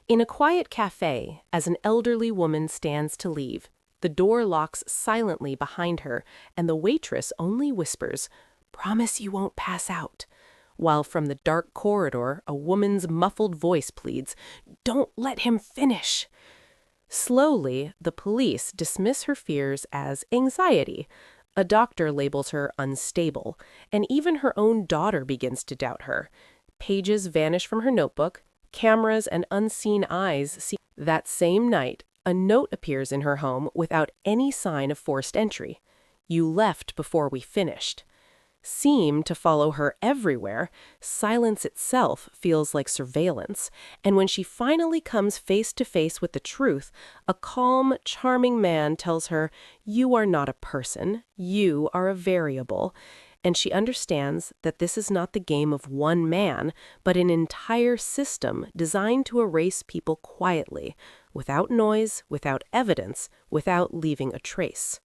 In a quiet cafe, as an elderly woman stands to leave, the door locks silently behind her, and the waitress only whispers, "Promise you won't pass out," while from the dark corridor a woman's muffled voice pleads, "Don't let him finish." Slowly, the police dismiss her fears as anxiety. A doctor labels her unstable, and even her own daughter begins to doubt her. Pages vanish from her notebook, cameras and unseen eyes see. That same night, a note appears in her home without any sign of forced entry. "You left before we finished." Seem to follow her everywhere, silence itself feels like surveillance, and when she finally comes face to face with the truth, a calm, charming man tells her, "You are not a person, you are a variable," and she understands that this is not the game of one man, but an entire system designed to erase people quietly, without noise, without evidence, without leaving a trace.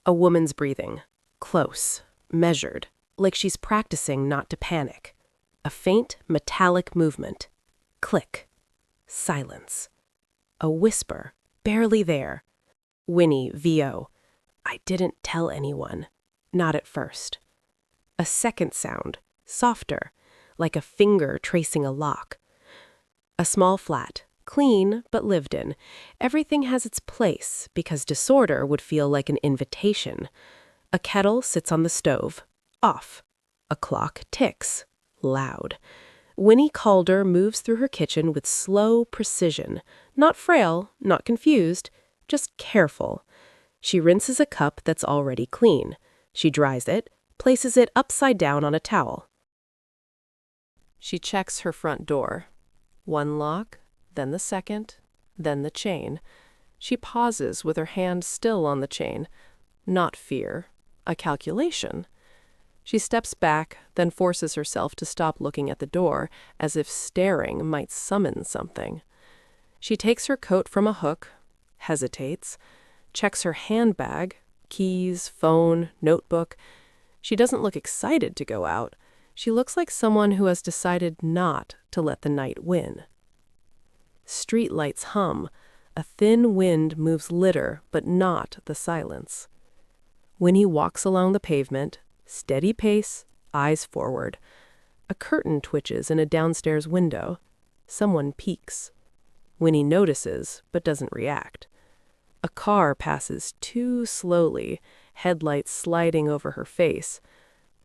A woman's breathing, close, measured, like she's practicing not to panic. A faint, metallic movement. Click. Silence. A whisper, barely there. Winnie, VO. "I didn't tell anyone. Not at first." A second sound, softer, like a finger tracing a lock. A small flat, clean but lived in. Everything has its place because disorder would feel like an invitation. A kettle sits on the stove. Off. A clock ticks. Loud. Winnie Calder moves through her kitchen with slow precision. Not frail, not confused, just careful. She rinses a cup that's already clean. She dries it, places it upside down on a towel. She checks her front door. One lock, then the second, then the chain. She pauses with her hand still on the chain. Not fear, a calculation. She steps back, then forces herself to stop looking at the door, as if staring might summon something. She takes her coat from a hook, hesitates, checks her handbag, keys, phone, notebook. She doesn't look excited to go out. She looks like someone who has decided not to let the night win. Street lights hum. A thin wind moves litter, but not the silence. Winnie walks along the pavement, steady pace, eyes forward. A curtain twitches in a downstairs window. Someone peeks. Winnie notices, but doesn't react. A car passes too slowly, headlights sliding over her face.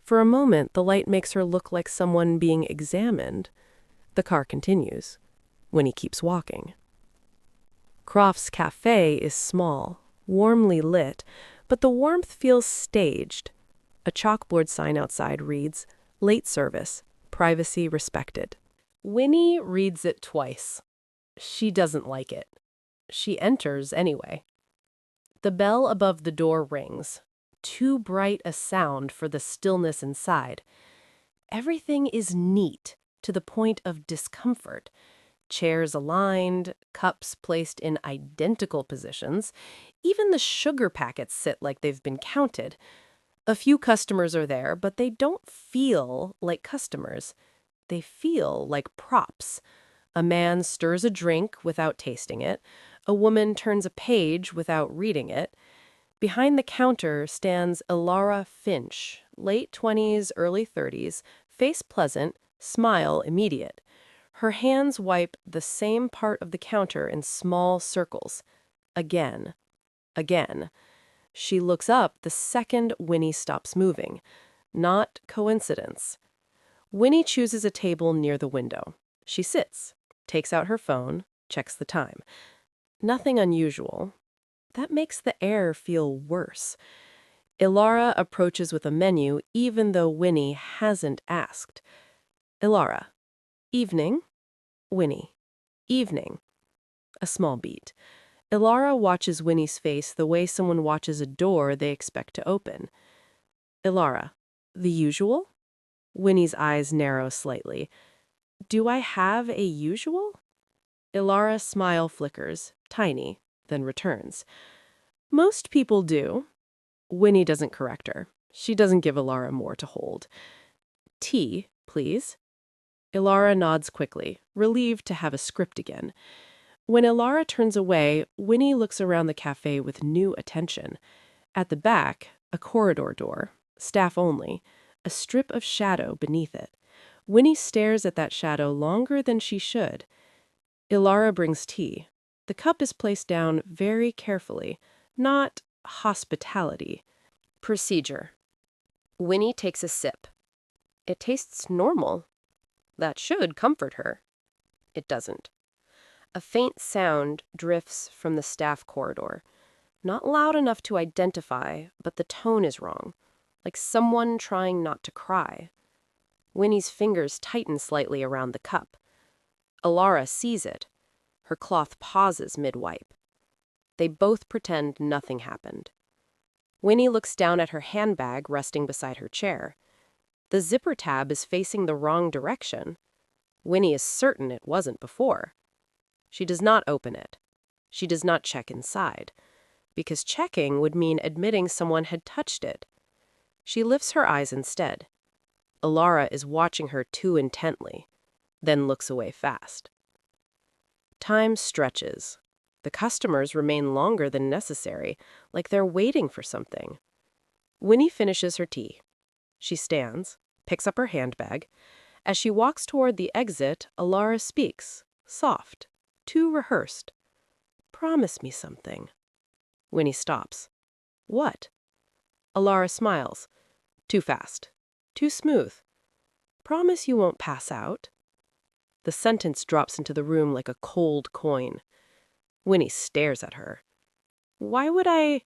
For a moment, the light makes her look like someone being examined. The car continues. Winnie keeps walking. Croft's cafe is small, warmly lit, but the warmth feels staged. A chalkboard sign outside reads, "Late service, privacy respected." Winnie reads it twice. She doesn't like it. She enters anyway. The bell above the door rings. Too bright a sound for the stillness inside. Everything is neat to the point of discomfort. Chairs aligned, cups placed in identical positions. Even the sugar packets sit like they've been counted. A few customers are there, but they don't feel like customers. They feel like props. A man stirs a drink without tasting it. A woman turns a page without reading it. Behind the counter stands Ilara Finch, late 20s, early 30s, face pleasant, smile immediate. Her hands wipe the same part of the counter in small circles. Again. Again. She looks up the second Winnie stops moving. Not coincidence. Winnie chooses a table near the window. She sits, takes out her phone, checks the time. Nothing unusual. That makes the air feel worse. Ilara approaches with a menu even though Winnie hasn't asked. Ilara. Evening. Winnie. Evening. A small beat. Ilara watches Winnie's face the way someone watches a door they expect to open. Ilara. The usual? Winnie's eyes narrow slightly. Do I have a usual? Ilara's smile flickers, tiny, then returns. Most people do. Winnie doesn't correct her. She doesn't give Ilara more to hold. Tea, please. Ilara nods quickly, relieved to have a script again. When Ilara turns away, Winnie looks around the cafe with new attention. At the back, a corridor door, staff only, a strip of shadow beneath it. Winnie stares at that shadow longer than she should. Ilara brings tea. The cup is placed down very carefully, not hospitality. Procedure. Winnie takes a sip. It tastes normal. That should comfort her. It doesn't. A faint sound drifts from the staff corridor. Not loud enough to identify, but the tone is wrong, like someone trying not to cry. Winnie's fingers tighten slightly around the cup. Ilara sees it. Her cloth pauses mid-wipe. They both pretend nothing happened. Winnie looks down at her handbag resting beside her chair. The zipper tab is facing the wrong direction. Winnie is certain it wasn't before. She does not open it. She does not check inside, because checking would mean admitting someone had touched it. She lifts her eyes instead. Ilara is watching her too intently, then looks away fast. Time stretches. The customers remain longer than necessary, like they're waiting for something. Winnie finishes her tea. She stands, picks up her handbag. As she walks toward the exit, Ilara speaks, soft, too rehearsed. "Promise me something." Winnie stops. "What?" Ilara smiles. Too fast. Too smooth. "Promise you won't pass out." The sentence drops into the room like a cold coin. Winnie stares at her. "Why would I?"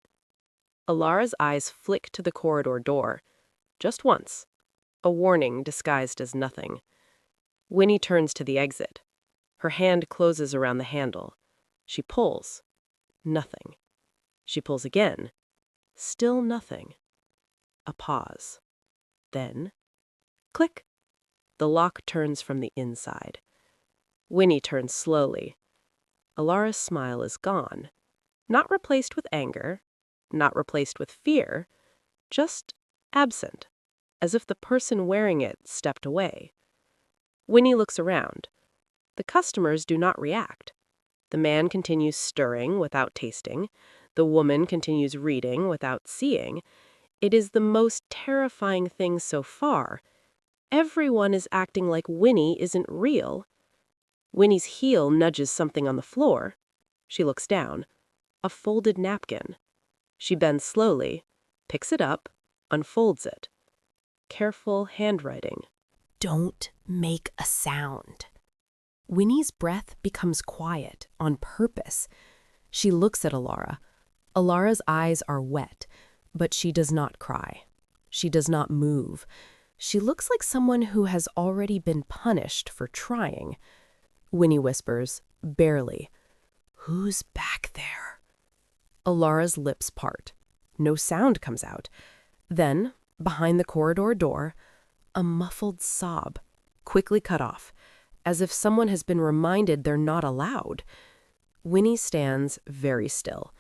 Ilara's eyes flick to the corridor door. Just once. A warning disguised as nothing. Winnie turns to the exit. Her hand closes around the handle. She pulls. Nothing. She pulls again. Still nothing. A pause. Then, click. The lock turns from the inside. Winnie turns slowly. Ilara's smile is gone. Not replaced with anger. Not replaced with fear. Just absent, as if the person wearing it stepped away. Winnie looks around. The customers do not react. The man continues stirring without tasting. The woman continues reading without seeing. It is the most terrifying thing so far. Everyone is acting like Winnie isn't real. Winnie's heel nudges something on the floor. She looks down. A folded napkin. She bends slowly, picks it up, unfolds it. Careful handwriting. "Don't make a sound." Winnie's breath becomes quiet on purpose. She looks at Ilara. Ilara's eyes are wet, but she does not cry. She does not move. She looks like someone who has already been punished for trying. Winnie whispers, barely, "Who's back there?" Ilara's lips part. No sound comes out. Then, behind the corridor door, a muffled sob, quickly cut off, as if someone has been reminded they're not allowed. Winnie stands very still.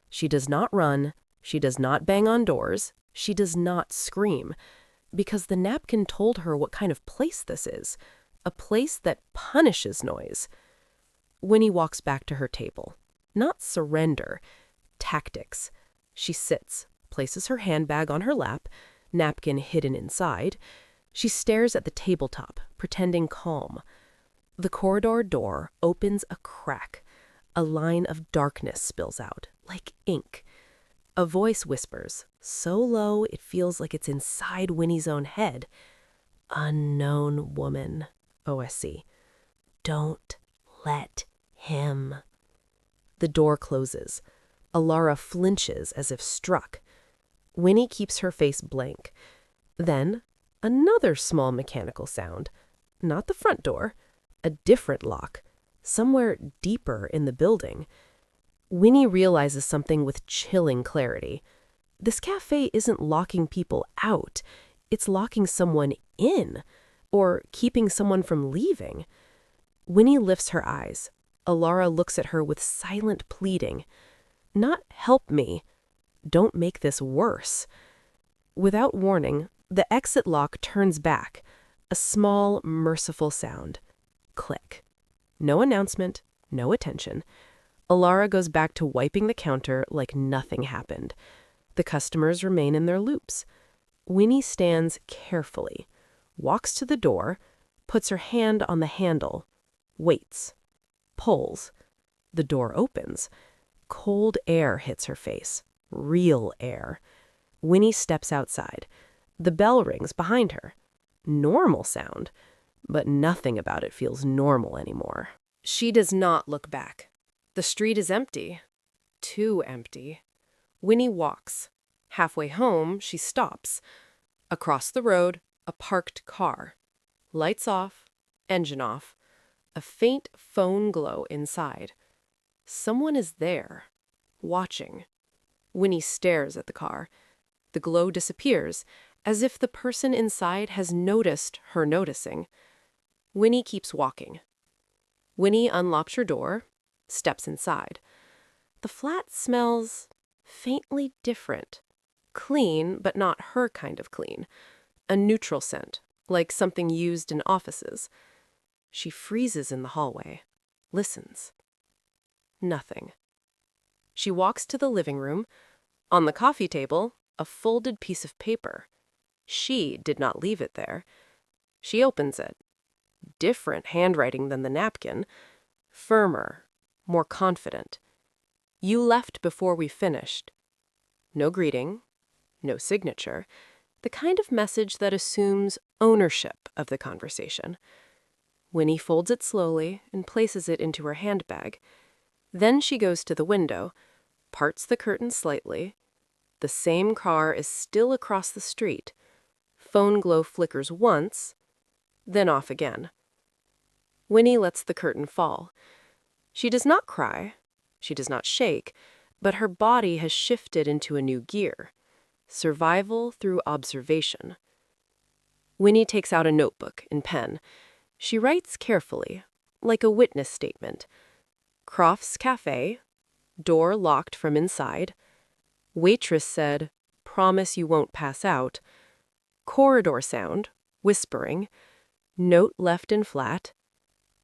She does not run. She does not bang on doors. She does not scream, because the napkin told her what kind of place this is, a place that punishes noise. Winnie walks back to her table. Not surrender, tactics. She sits, places her handbag on her lap, napkin hidden inside. She stares at the tabletop, pretending calm. The corridor door opens a crack. A line of darkness spills out, like ink. A voice whispers, so low it feels like it's inside Winnie's own head. "Unknown woman, OSC. Don't let him." The door closes. Ilara flinches as if struck. Winnie keeps her face blank. Then, another small mechanical sound. Not the front door. A different lock. Somewhere deeper in the building. Winnie realizes something with chilling clarity. This cafe isn't locking people out. It's locking someone in, or keeping someone from leaving. Winnie lifts her eyes. Ilara looks at her with silent pleading. Not "help me." Don't make this worse. Without warning, the exit lock turns back. A small, merciful sound. Click. No announcement, No attention. Alara goes back to wiping the counter like nothing happened. The customers remain in their loops. Winnie stands carefully, walks to the door, puts her hand on the handle, waits, pulls. The door opens. Cold air hits her face. Real air. Winnie steps outside. The bell rings behind her. Normal sound, but nothing about it feels normal anymore. She does not look back. The street is empty. Too empty. Winnie walks. Halfway home, she stops. Across the road, a parked car. Lights off, engine off. A faint phone glow inside. Someone is there, watching. Winnie stares at the car. The glow disappears, as if the person inside has noticed her noticing. Winnie keeps walking. Winnie unlocks her door, steps inside. The flat smells faintly different. Clean, but not her kind of clean. A neutral scent, like something used in offices. She freezes in the hallway, listens. Nothing. She walks to the living room. On the coffee table, a folded piece of paper. She did not leave it there. She opens it. Different handwriting than the napkin. Firmer, more confident. You left before we finished. No greeting, no signature. The kind of message that assumes ownership of the conversation. Winnie folds it slowly and places it into her handbag. Then she goes to the window, parts the curtain slightly. The same car is still across the street. Phone glow flickers once, then off again. Winnie lets the curtain fall. She does not cry. She does not shake, but her body has shifted into a new gear. Survival through observation. Winnie takes out a notebook and pen. She writes carefully, like a witness statement. Crofts Cafe, door locked from inside. Waitress said, "Promise you won't pass out." Corridor sound, whispering. Note left in flat.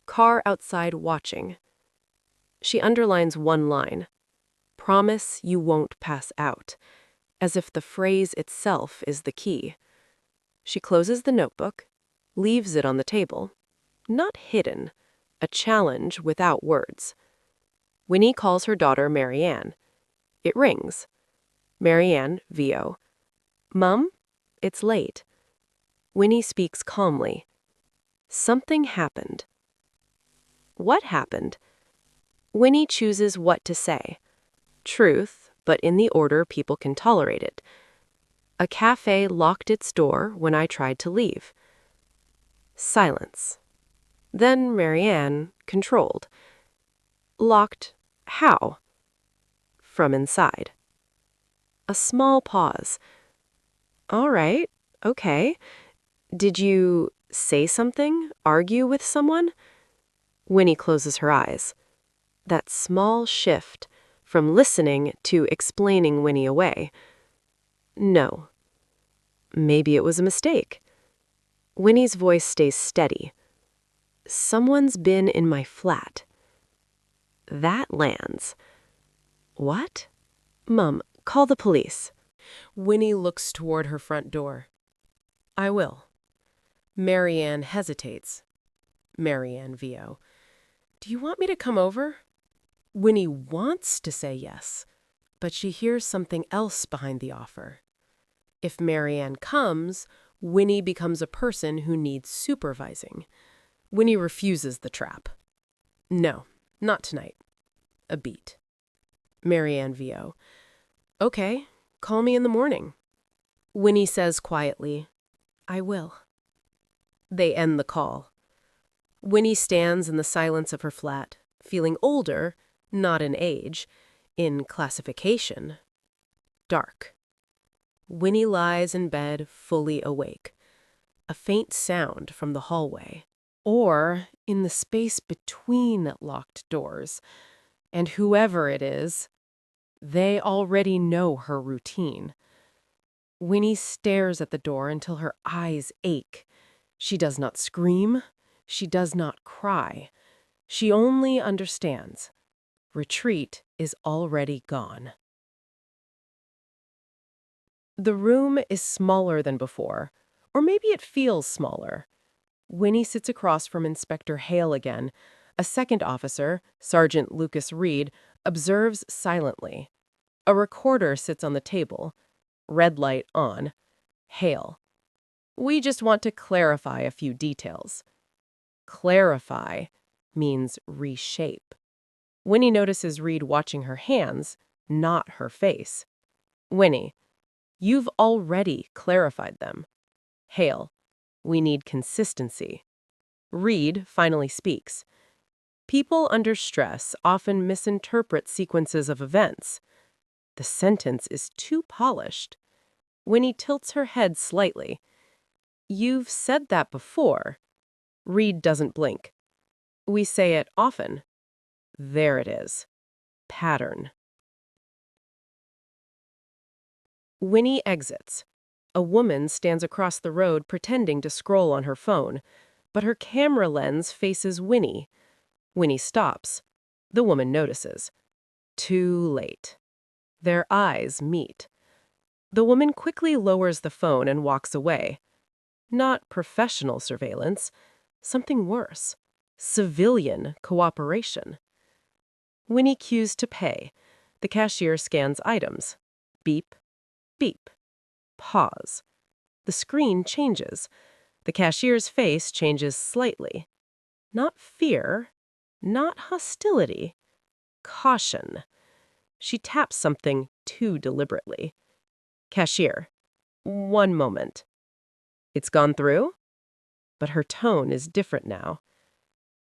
Car outside watching. She underlines one line. Promise you won't pass out, as if the phrase itself is the key. She closes the notebook, leaves it on the table. Not hidden, a challenge without words. Winnie calls her daughter Marianne. It rings. Marianne, VO. Mum, it's late. Winnie speaks calmly. Something happened. What happened? Winnie chooses what to say. Truth, but in the order people can tolerate it. A cafe locked its door when I tried to leave. Silence. Then Marianne, controlled. Locked how? From inside. A small pause. All right, okay. Did you say something? Argue with someone? Winnie closes her eyes. That small shift from listening to explaining Winnie away. No. Maybe it was a mistake. Winnie's voice stays steady. Someone's been in my flat. That lands. What? Mum, call the police. Winnie looks toward her front door. I will. Marianne hesitates. Marianne, VO. Do you want me to come over? Winnie wants to say yes, but she hears something else behind the offer. If Marianne comes, Winnie becomes a person who needs supervising. Winnie refuses the trap. No, not tonight. A beat. Marianne, VO. Okay, call me in the morning. Winnie says quietly, I will. They end the call. Winnie stands in the silence of her flat, feeling older, not in age, in classification. Dark. Winnie lies in bed, fully awake. A faint sound from the hallway, or in the space between locked doors. And whoever it is, they already know her routine. Winnie stares at the door until her eyes ache. She does not scream. She does not cry. She only understands. Retreat is already gone. The room is smaller than before, or maybe it feels smaller. Winnie sits across from Inspector Hale again. A second officer, Sergeant Lucas Reed, observes silently. A recorder sits on the table. Red light on. Hale. We just want to clarify a few details. Clarify means reshape. Winnie notices Reed watching her hands, not her face. Winnie, you've already clarified them. Hale, we need consistency. Reed finally speaks. People under stress often misinterpret sequences of events. The sentence is too polished. Winnie tilts her head slightly. You've said that before. Reed doesn't blink. We say it often. There it is. Pattern. Winnie exits. A woman stands across the road pretending to scroll on her phone, but her camera lens faces Winnie. Winnie stops. The woman notices. Too late. Their eyes meet. The woman quickly lowers the phone and walks away. Not professional surveillance. Something worse. Civilian cooperation. Winnie cues to pay. The cashier scans items. Beep. Beep. Pause. The screen changes. The cashier's face changes slightly. Not fear. Not hostility. Caution. She taps something too deliberately. Cashier. 1 moment. It's gone through? But her tone is different now.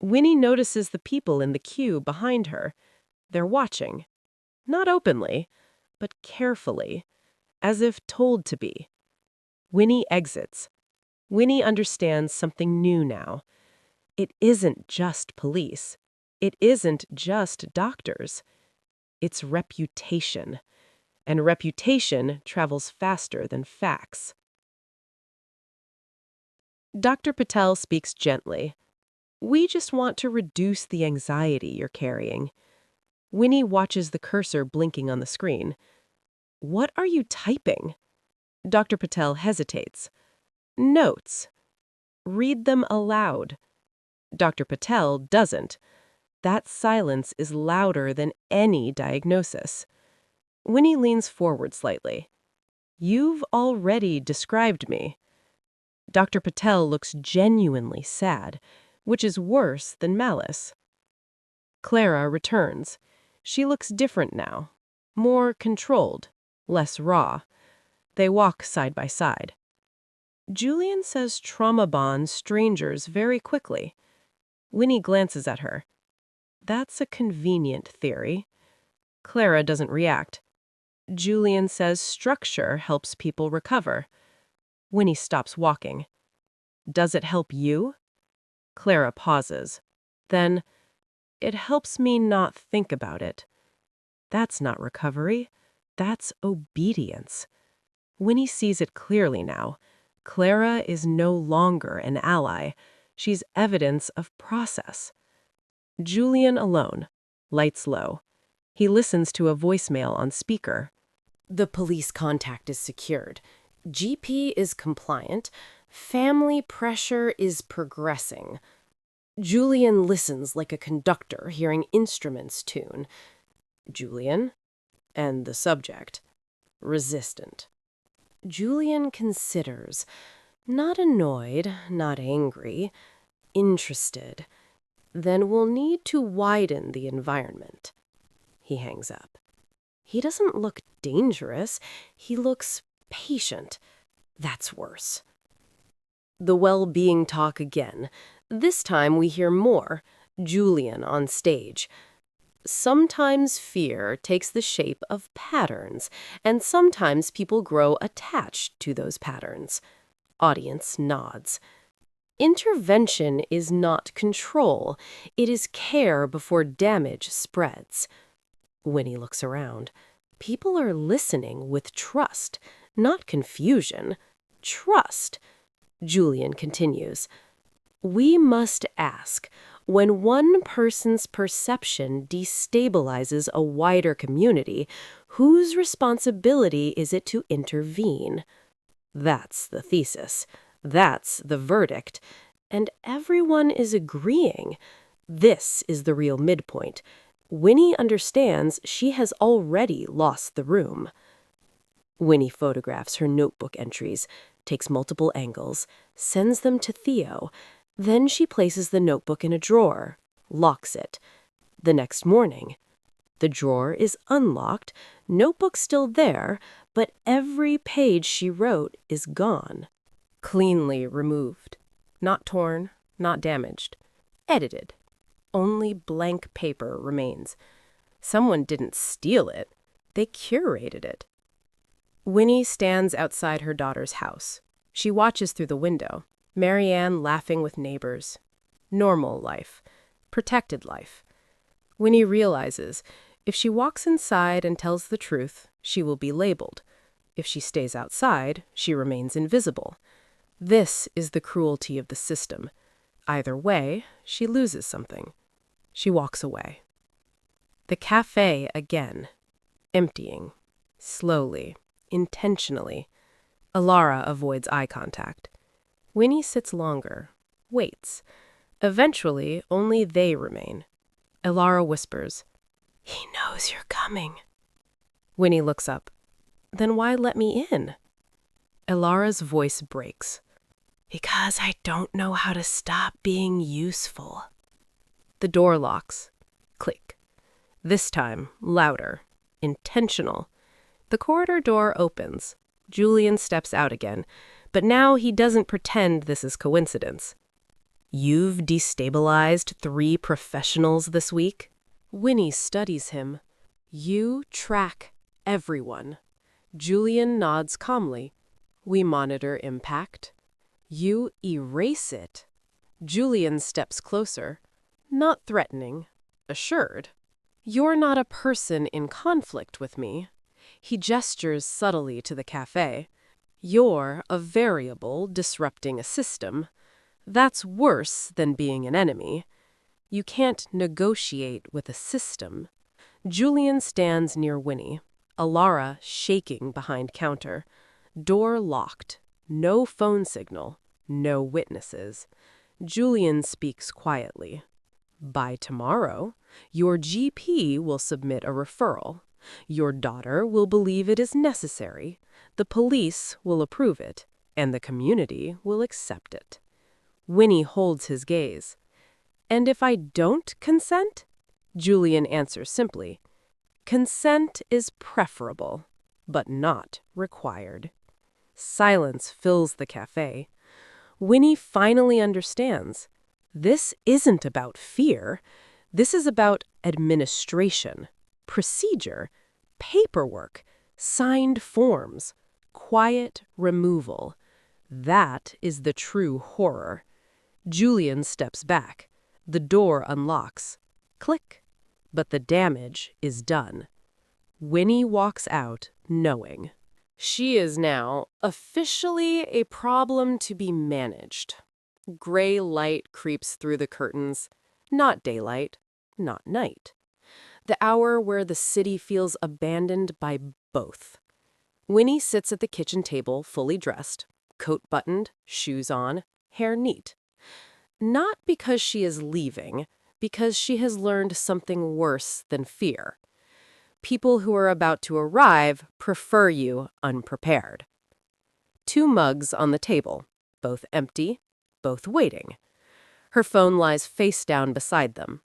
Winnie notices the people in the queue behind her. They're watching. Not openly, but carefully, as if told to be. Winnie exits. Winnie understands something new now. It isn't just police. It isn't just doctors. It's reputation. And reputation travels faster than facts. Dr. Patel speaks gently. We just want to reduce the anxiety you're carrying. Winnie watches the cursor blinking on the screen. What are you typing? Dr. Patel hesitates. Notes. Read them aloud. Dr. Patel doesn't. That silence is louder than any diagnosis. Winnie leans forward slightly. You've already described me. Dr. Patel looks genuinely sad, which is worse than malice. Clara returns. She looks different now. More controlled, less raw. They walk side by side. Julian says trauma bonds strangers very quickly. Winnie glances at her. That's a convenient theory. Clara doesn't react. Julian says structure helps people recover. Winnie stops walking. Does it help you? Clara pauses. Then, it helps me not think about it. That's not recovery. That's obedience. Winnie sees it clearly now. Clara is no longer an ally. She's evidence of process. Julian alone. Lights low. He listens to a voicemail on speaker. The police contact is secured. GP is compliant. Family pressure is progressing. Julian listens like a conductor hearing instruments tune. Julian, and the subject, resistant. Julian considers, not annoyed, not angry, interested. Then we'll need to widen the environment. He hangs up. He doesn't look dangerous. He looks patient. That's worse. The well-being talk again. This time we hear more. Julian on stage. Sometimes fear takes the shape of patterns, and sometimes people grow attached to those patterns. Audience nods. Intervention is not control. It is care before damage spreads. Winnie looks around. People are listening with trust, not confusion. Trust. Julian continues. We must ask, When one person's perception destabilizes a wider community, whose responsibility is it to intervene? That's the thesis. That's the verdict. And everyone is agreeing. This is the real midpoint. Winnie understands she has already lost the room. Winnie photographs her notebook entries, takes multiple angles, sends them to Theo. Then she places the notebook in a drawer, locks it. The next morning, the drawer is unlocked, notebook still there, but every page she wrote is gone. Cleanly removed. Not torn, not damaged. Edited. Only blank paper remains. Someone didn't steal it. They curated it. Winnie stands outside her daughter's house. She watches through the window, Marianne laughing with neighbors. Normal life. Protected life. Winnie realizes if she walks inside and tells the truth, she will be labeled. If she stays outside, she remains invisible. This is the cruelty of the system. Either way, she loses something. She walks away. The cafe again. Emptying. Slowly. Intentionally. Alara avoids eye contact. Winnie sits longer. Waits. Eventually, only they remain. Alara whispers, "He knows you're coming." Winnie looks up. "Then why let me in?" Alara's voice breaks. "Because I don't know how to stop being useful." The door locks. Click. This time, louder. Intentional. The corridor door opens. Julian steps out again, but now he doesn't pretend this is coincidence. "You've destabilized 3 professionals this week?" Winnie studies him. "You track everyone." Julian nods calmly. "We monitor impact." "You erase it." Julian steps closer. Not threatening, assured. "You're not a person in conflict with me." He gestures subtly to the cafe. "You're a variable disrupting a system. That's worse than being an enemy. You can't negotiate with a system." Julian stands near Winnie, Alara shaking behind counter. Door locked. No phone signal. No witnesses. Julian speaks quietly. "By tomorrow, your GP will submit a referral. Your daughter will believe it is necessary. The police will approve it, and the community will accept it." Winnie holds his gaze. "And if I don't consent?" Julian answers simply, "Consent is preferable, but not required." Silence fills the cafe. Winnie finally understands. This isn't about fear. This is about administration, procedure, paperwork, signed forms, quiet removal. That is the true horror. Julian steps back. The door unlocks. Click. But the damage is done. Winnie walks out, knowing. She is now officially a problem to be managed. Gray light creeps through the curtains. Not daylight, not night. The hour where the city feels abandoned by both. Winnie sits at the kitchen table, fully dressed, coat buttoned, shoes on, hair neat. Not because she is leaving, because she has learned something worse than fear. People who are about to arrive prefer you unprepared. 2 mugs on the table, both empty, both waiting. Her phone lies face down beside them.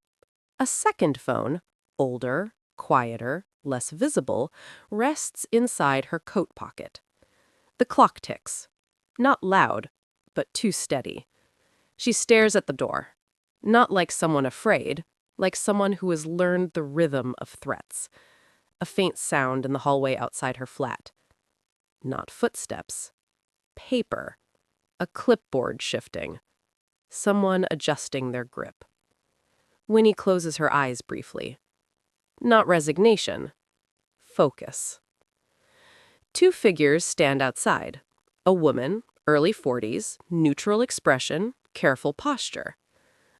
A second phone, older, quieter, less visible, rests inside her coat pocket. The clock ticks. Not loud, but too steady. She stares at the door. Not like someone afraid, like someone who has learned the rhythm of threats. A faint sound in the hallway outside her flat. Not footsteps. Paper. A clipboard shifting. Someone adjusting their grip. Winnie closes her eyes briefly. Not resignation. Focus. 2 figures stand outside. A woman, early 40s, neutral expression, careful posture.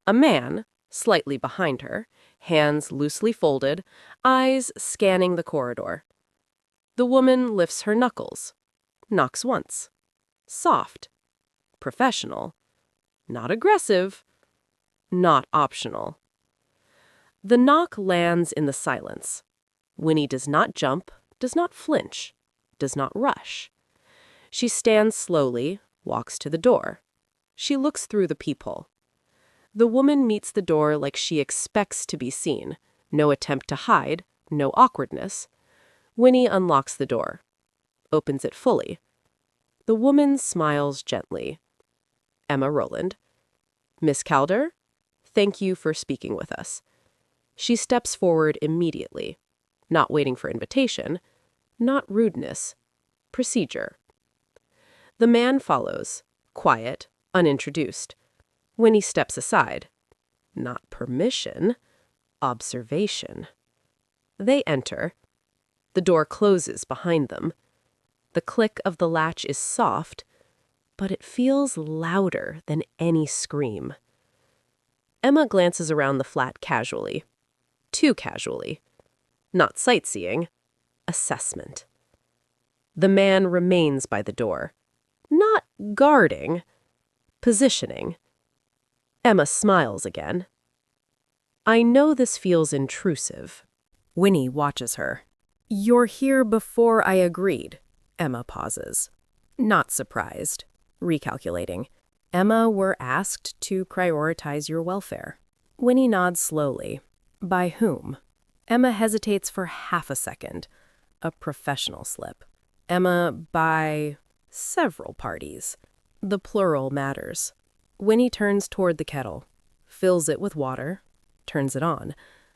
A man, slightly behind her, hands loosely folded, eyes scanning the corridor. The woman lifts her knuckles, knocks once. Soft, professional, not aggressive, not optional. The knock lands in the silence. Winnie does not jump, does not flinch, does not rush. She stands slowly, walks to the door. She looks through the peephole. The woman meets the door like she expects to be seen. No attempt to hide, no awkwardness. Winnie unlocks the door, opens it fully. The woman smiles gently. Emma Rowland. Miss Calder, thank you for speaking with us. She steps forward immediately, not waiting for invitation, not rudeness, procedure. The man follows, quiet, unintroduced. Winnie steps aside. Not permission, observation. They enter. The door closes behind them. The click of the latch is soft, but it feels louder than any scream. Emma glances around the flat casually. Too casually. Not sightseeing, assessment. The man remains by the door. Not guarding, positioning. Emma smiles again. I know this feels intrusive. Winnie watches her. You're here before I agreed. Emma pauses. Not surprised. Recalculating. Emma, we're asked to prioritize your welfare. Winnie nods slowly. By whom? Emma hesitates for half a second. A professional slip. Emma, by several parties. The plural matters. Winnie turns toward the kettle, fills it with water, turns it on.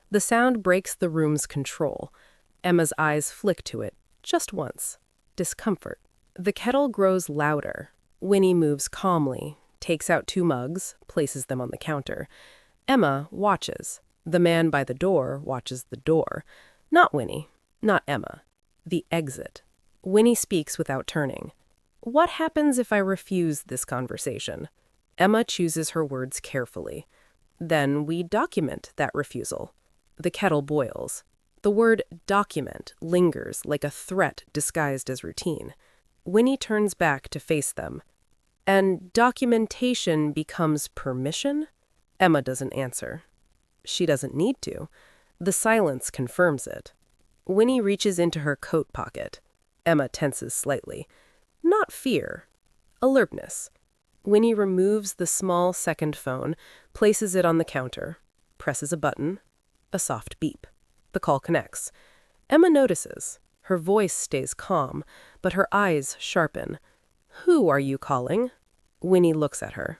The sound breaks the room's control. Emma's eyes flick to it, just once. Discomfort. The kettle grows louder. Winnie moves calmly, takes out 2 mugs, places them on the counter. Emma watches. The man by the door watches the door. Not Winnie, not Emma. The exit. Winnie speaks without turning. What happens if I refuse this conversation? Emma chooses her words carefully. Then we document that refusal. The kettle boils. The word document lingers like a threat disguised as routine. Winnie turns back to face them. And documentation becomes permission? Emma doesn't answer. She doesn't need to. The silence confirms it. Winnie reaches into her coat pocket. Emma tenses slightly. Not fear. Alertness. Winnie removes the small second phone, places it on the counter, presses a button. A soft beep. The call connects. Emma notices. Her voice stays calm, but her eyes sharpen. Who are you calling? Winnie looks at her.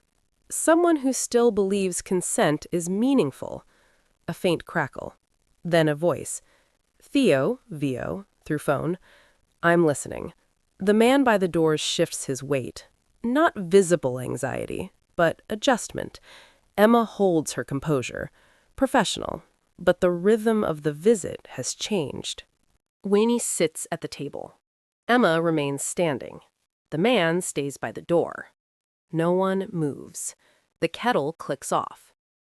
Someone who still believes consent is meaningful. A faint crackle. Then a voice. Theo, Vio, through phone. I'm listening. The man by the door shifts his weight. Not visible anxiety, but adjustment. Emma holds her composure. Professional. But the rhythm of the visit has changed. Winnie sits at the table. Emma remains standing. The man stays by the door. No one moves. The kettle clicks off.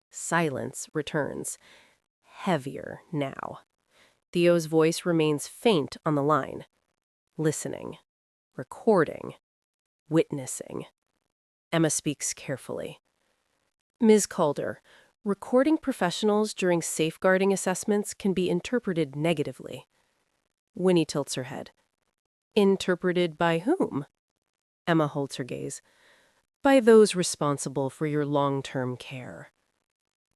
Silence returns. Heavier now. Theo's voice remains faint on the line. Listening. Recording. Witnessing. Emma speaks carefully. Ms. Calder, recording professionals during safeguarding assessments can be interpreted negatively. Winnie tilts her head. Interpreted by whom? Emma holds her gaze. By those responsible for your long-term care.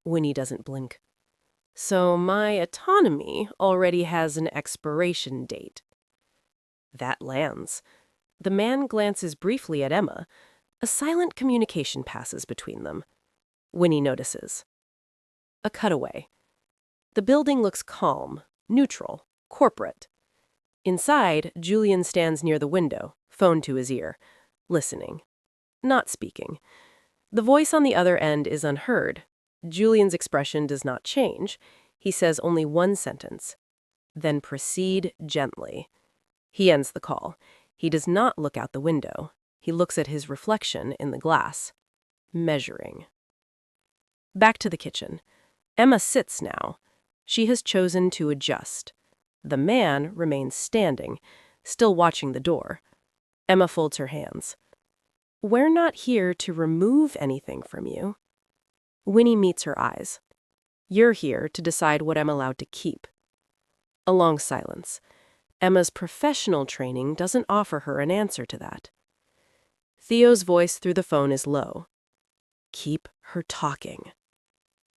Winnie doesn't blink. So my autonomy already has an expiration date. That lands. The man glances briefly at Emma. A silent communication passes between them. Winnie notices. A cutaway. The building looks calm, neutral, corporate. Inside, Julian stands near the window, phone to his ear, listening, not speaking. The voice on the other end is unheard. Julian's expression does not change. He says only one sentence. Then proceed gently. He ends the call. He does not look out the window. He looks at his reflection in the glass, measuring. Back to the kitchen. Emma sits now. She has chosen to adjust. The man remains standing, still watching the door. Emma folds her hands. We're not here to remove anything from you. Winnie meets her eyes. You're here to decide what I'm allowed to keep. A long silence. Emma's professional training doesn't offer her an answer to that. Theo's voice through the phone is low. Keep her talking.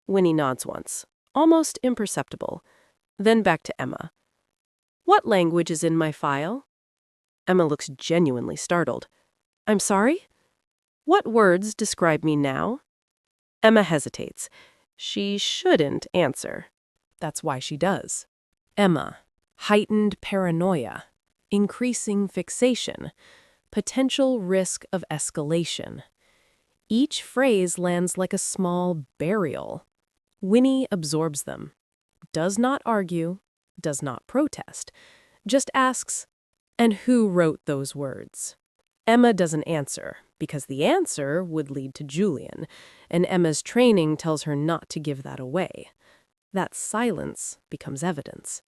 Winnie nods once, almost imperceptible. Then back to Emma. What language is in my file? Emma looks genuinely startled. I'm sorry? What words describe me now? Emma hesitates. She shouldn't answer. That's why she does. Emma. Heightened paranoia. Increasing fixation. Potential risk of escalation. Each phrase lands like a small burial. Winnie absorbs them. Does not argue. Does not protest. Just asks, and who wrote those words? Emma doesn't answer, because the answer would lead to Julian, and Emma's training tells her not to give that away. That silence becomes evidence.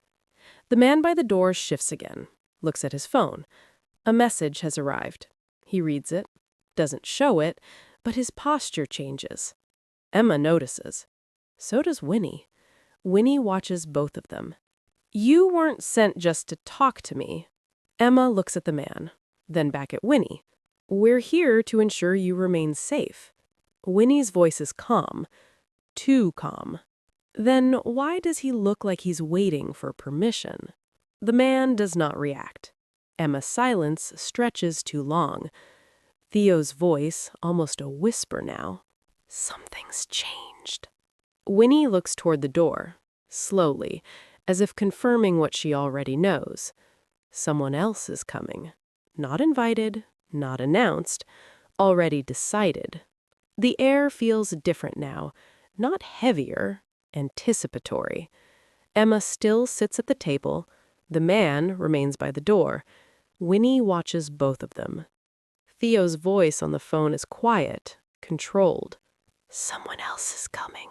The man by the door shifts again, looks at his phone. A message has arrived. He reads it, doesn't show it, but his posture changes. Emma notices. So does Winnie. Winnie watches both of them. You weren't sent just to talk to me. Emma looks at the man, then back at Winnie. We're here to ensure you remain safe. Winnie's voice is calm. Too calm. Then why does he look like he's waiting for permission? The man does not react. Emma's silence stretches too long. Theo's voice, almost a whisper now. Something's changed. Winnie looks toward the door, slowly, as if confirming what she already knows. Someone else is coming. Not invited, not announced, already decided. The air feels different now, not heavier, anticipatory. Emma still sits at the table. The man remains by the door. Winnie watches both of them. Theo's voice on the phone is quiet, controlled. Someone else is coming.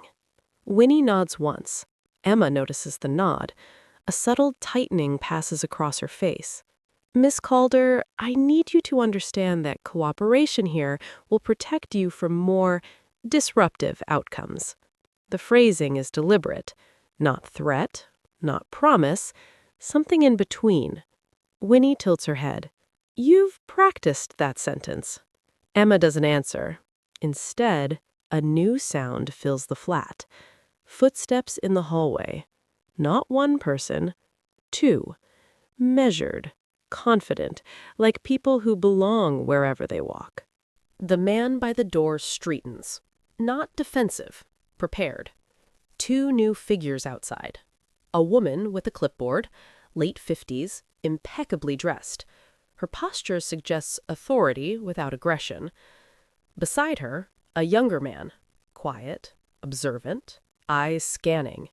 Winnie nods once. Emma notices the nod. A subtle tightening passes across her face. Miss Calder, I need you to understand that cooperation here will protect you from more disruptive outcomes. The phrasing is deliberate. Not threat, not promise, something in between. Winnie tilts her head. You've practiced that sentence. Emma doesn't answer. Instead, a new sound fills the flat. Footsteps in the hallway. Not one person, two. Measured, confident, like people who belong wherever they walk. The man by the door straightens. Not defensive, prepared. Two new figures outside. A woman with a clipboard, late 50s, impeccably dressed. Her posture suggests authority without aggression. Beside her, a younger man, quiet, observant, eyes scanning.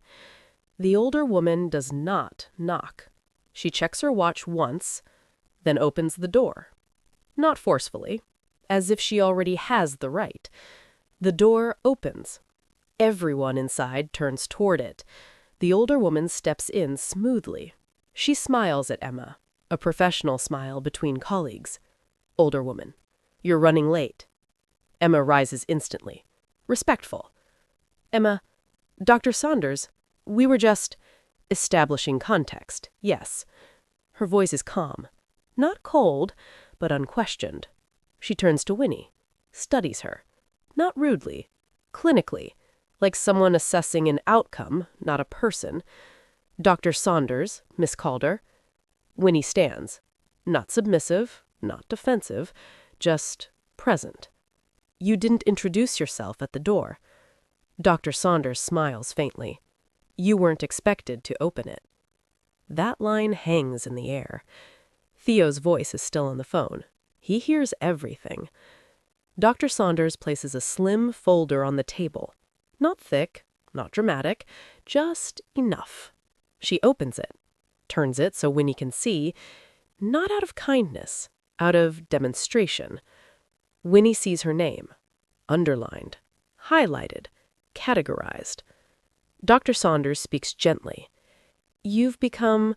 The older woman does not knock. She checks her watch once, then opens the door. Not forcefully, as if she already has the right. The door opens. Everyone inside turns toward it. The older woman steps in smoothly. She smiles at Emma, a professional smile between colleagues. Older woman. You're running late. Emma rises instantly. Respectful. Emma, Dr. Saunders, we were just establishing context, yes. Her voice is calm. Not cold, but unquestioned. She turns to Winnie, studies her. Not rudely, clinically, like someone assessing an outcome, not a person. Dr. Saunders, Miss Calder. Winnie stands. Not submissive, not defensive, just present. You didn't introduce yourself at the door. Dr. Saunders smiles faintly. You weren't expected to open it. That line hangs in the air. Theo's voice is still on the phone. He hears everything. Dr. Saunders places a slim folder on the table. Not thick, not dramatic, just enough. She opens it, turns it so Winnie can see, not out of kindness, out of demonstration. Winnie sees her name, underlined, highlighted, categorized. Dr. Saunders speaks gently. You've become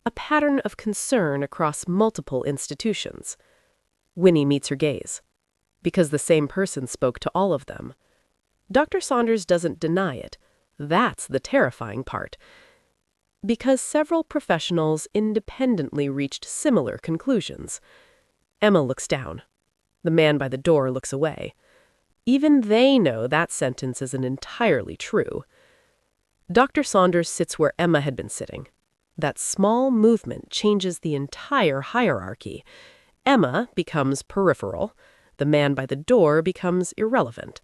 a pattern of concern across multiple institutions. Winnie meets her gaze. Because the same person spoke to all of them. Dr. Saunders doesn't deny it. That's the terrifying part. Because several professionals independently reached similar conclusions. Emma looks down. The man by the door looks away. Even they know that sentence isn't entirely true. Dr. Saunders sits where Emma had been sitting. That small movement changes the entire hierarchy. Emma becomes peripheral. The man by the door becomes irrelevant.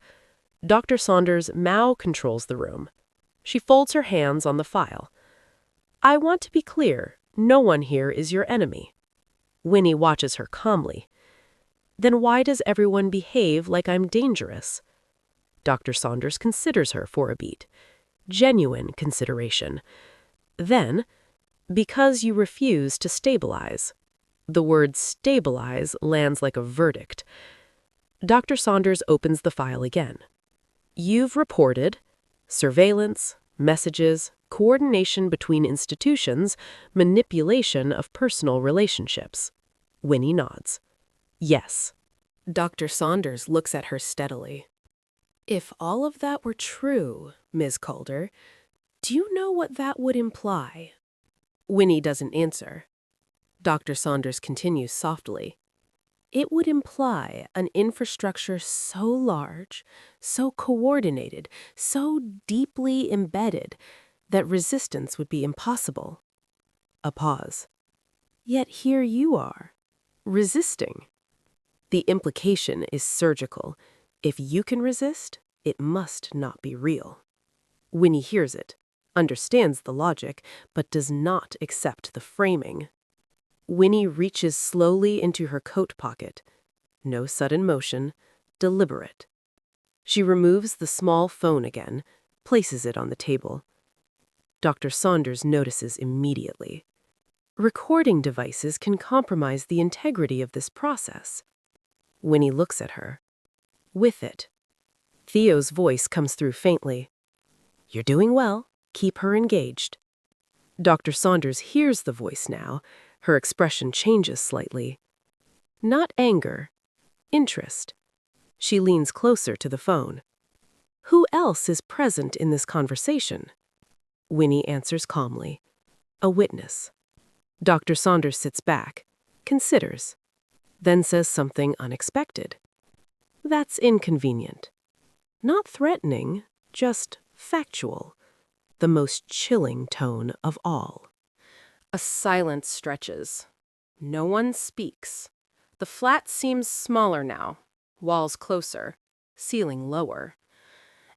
Dr. Saunders' Mao controls the room. She folds her hands on the file. I want to be clear, no one here is your enemy. Winnie watches her calmly. Then why does everyone behave like I'm dangerous? Dr. Saunders considers her for a beat. Genuine consideration. Then, because you refuse to stabilize. The word stabilize lands like a verdict. Dr. Saunders opens the file again. You've reported surveillance, messages, coordination between institutions, manipulation of personal relationships. Winnie nods. Yes. Dr. Saunders looks at her steadily. If all of that were true, Ms. Calder, do you know what that would imply? Winnie doesn't answer. Dr. Saunders continues softly. It would imply an infrastructure so large, so coordinated, so deeply embedded, that resistance would be impossible. A pause. Yet here you are, resisting. The implication is surgical. If you can resist, it must not be real. Winnie hears it, understands the logic, but does not accept the framing. Winnie reaches slowly into her coat pocket. No sudden motion, deliberate. She removes the small phone again, places it on the table. Dr. Saunders notices immediately. Recording devices can compromise the integrity of this process. Winnie looks at her. With it. Theo's voice comes through faintly. You're doing well. Keep her engaged. Dr. Saunders hears the voice now. Her expression changes slightly. Not anger. Interest. She leans closer to the phone. Who else is present in this conversation? Winnie answers calmly. A witness. Dr. Saunders sits back, considers, then says something unexpected. That's inconvenient. Not threatening, just factual. The most chilling tone of all. A silence stretches. No one speaks. The flat seems smaller now, walls closer, ceiling lower.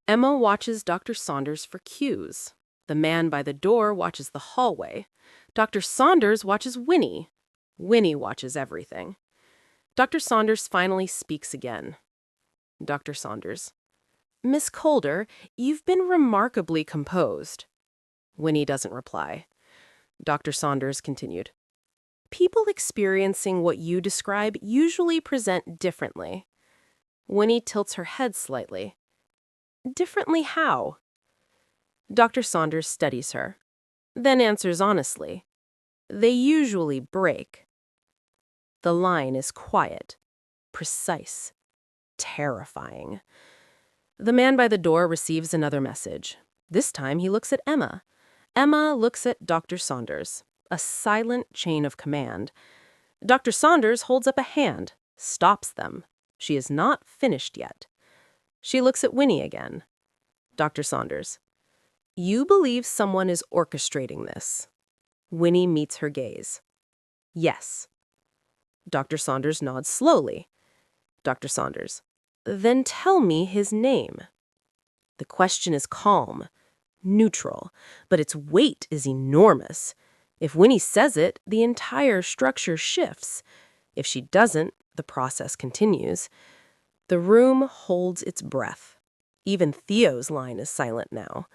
Emma watches Dr. Saunders for cues. The man by the door watches the hallway. Dr. Saunders watches Winnie. Winnie watches everything. Dr. Saunders finally speaks again. Dr. Saunders. Miss Calder, you've been remarkably composed. Winnie doesn't reply. Dr. Saunders continued. People experiencing what you describe usually present differently. Winnie tilts her head slightly. Differently how? Dr. Saunders studies her, then answers honestly. They usually break. The line is quiet, precise, terrifying. The man by the door receives another message. This time he looks at Emma. Emma looks at Dr. Saunders, a silent chain of command. Dr. Saunders holds up a hand, stops them. She is not finished yet. She looks at Winnie again. Dr. Saunders. You believe someone is orchestrating this. Winnie meets her gaze. Yes. Dr. Saunders nods slowly. Dr. Saunders. Then tell me his name. The question is calm, neutral, but its weight is enormous. If Winnie says it, the entire structure shifts. If she doesn't, the process continues. The room holds its breath. Even Theo's line is silent now.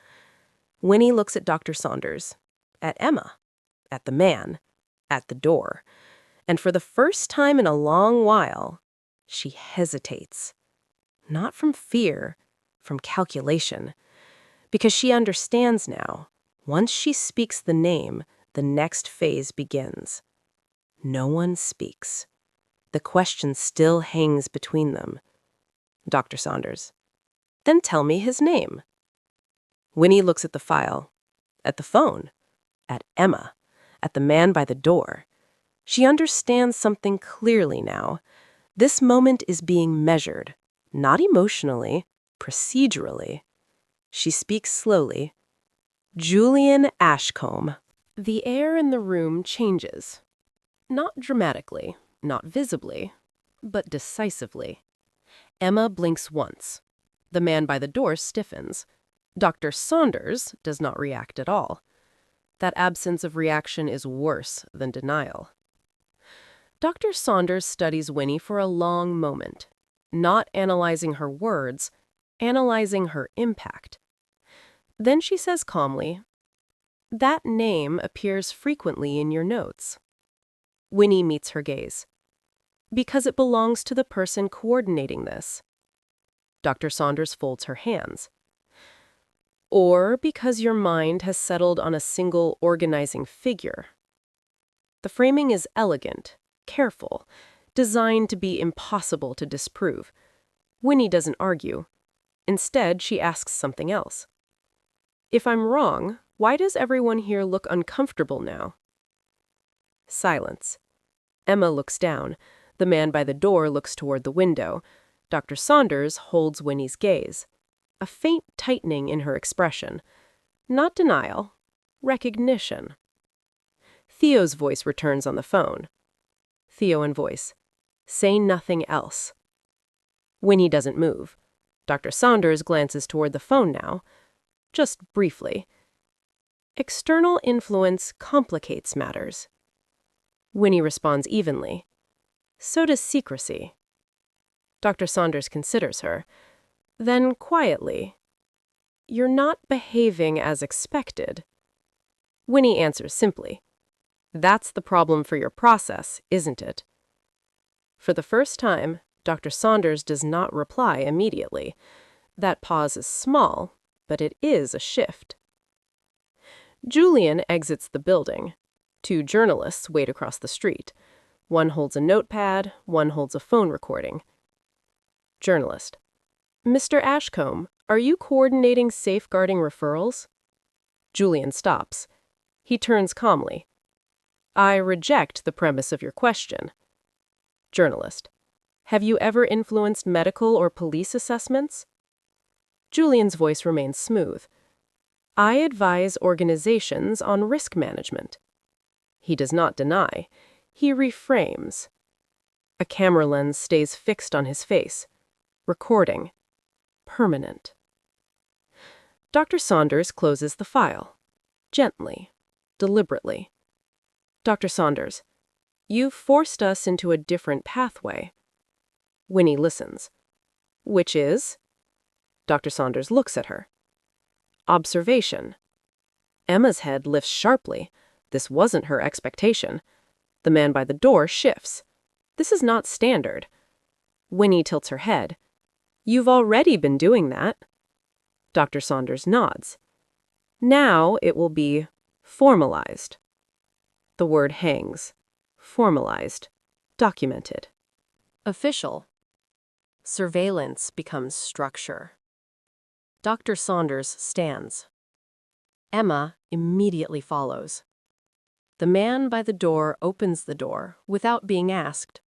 Winnie looks at Dr. Saunders, at Emma, at the man, at the door. And for the first time in a long while, she hesitates. Not from fear, from calculation. Because she understands now, once she speaks the name, the next phase begins. No one speaks. The question still hangs between them. Dr. Saunders. Then tell me his name. Winnie looks at the file, at the phone, at Emma, at the man by the door. She understands something clearly now. This moment is being measured, not emotionally, procedurally. She speaks slowly. Julian Ashcombe. The air in the room changes. Not dramatically, not visibly, but decisively. Emma blinks once. The man by the door stiffens. Dr. Saunders does not react at all. That absence of reaction is worse than denial. Dr. Saunders studies Winnie for a long moment, not analyzing her words, analyzing her impact. Then she says calmly, "That name appears frequently in your notes." Winnie meets her gaze. "Because it belongs to the person coordinating this." Dr. Saunders folds her hands. "Or because your mind has settled on a single organizing figure." The framing is elegant, careful, designed to be impossible to disprove. Winnie doesn't argue. Instead, she asks something else. "If I'm wrong, why does everyone here look uncomfortable now?" Silence. Emma looks down. The man by the door looks toward the window. Dr. Saunders holds Winnie's gaze. A faint tightening in her expression. Not denial, recognition. Theo's voice returns on the phone. Theo in voice. "Say nothing else." Winnie doesn't move. Dr. Saunders glances toward the phone now. Just briefly. External influence complicates matters. Winnie responds evenly. So does secrecy. Dr. Saunders considers her. Then quietly, "You're not behaving as expected." Winnie answers simply. "That's the problem for your process, isn't it?" For the first time, Dr. Saunders does not reply immediately. That pause is small, but it is a shift. Julian exits the building. Two journalists wait across the street. One holds a notepad, one holds a phone recording. Journalist. "Mr. Ashcombe, are you coordinating safeguarding referrals?" Julian stops. He turns calmly. "I reject the premise of your question." Journalist. "Have you ever influenced medical or police assessments?" Julian's voice remains smooth. "I advise organizations on risk management." He does not deny. He reframes. A camera lens stays fixed on his face. Recording. Permanent. Dr. Saunders closes the file. Gently. Deliberately. Dr. Saunders. "You've forced us into a different pathway." Winnie listens. "Which is?" Dr. Saunders looks at her. "Observation." Emma's head lifts sharply. This wasn't her expectation. The man by the door shifts. This is not standard. Winnie tilts her head. "You've already been doing that." Dr. Saunders nods. "Now it will be formalized." The word hangs. Formalized. Documented. Official. Surveillance becomes structure. Dr. Saunders stands. Emma immediately follows. The man by the door opens the door without being asked.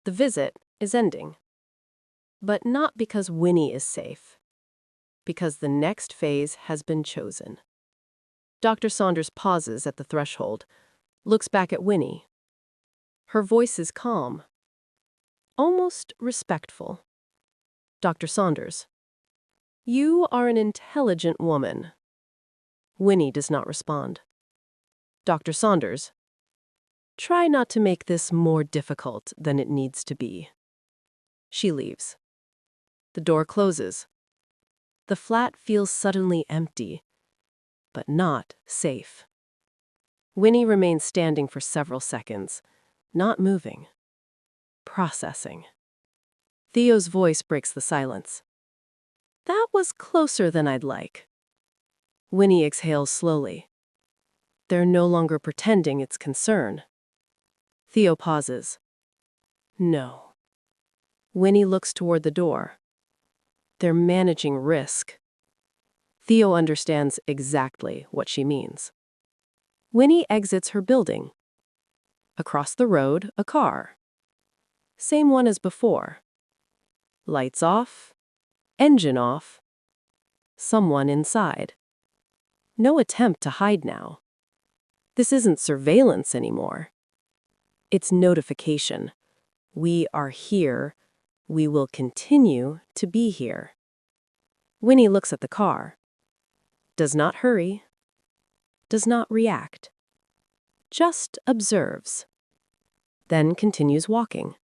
The visit is ending. But not because Winnie is safe. Because the next phase has been chosen. Dr. Saunders pauses at the threshold, looks back at Winnie. Her voice is calm. Almost respectful. Dr. Saunders. "You are an intelligent woman." Winnie does not respond. Dr. Saunders. "Try not to make this more difficult than it needs to be." She leaves. The door closes. The flat feels suddenly empty, but not safe. Winnie remains standing for several seconds, not moving. Processing. Theo's voice breaks the silence. That was closer than I'd like. Winnie exhales slowly. They're no longer pretending it's concern. Theo pauses. No. Winnie looks toward the door. They're managing risk. Theo understands exactly what she means. Winnie exits her building. Across the road, a car. Same one as before. Lights off. Engine off. Someone inside. No attempt to hide now. This isn't surveillance anymore. It's notification. We are here. We will continue to be here. Winnie looks at the car. Does not hurry. Does not react. Just observes. Then continues walking.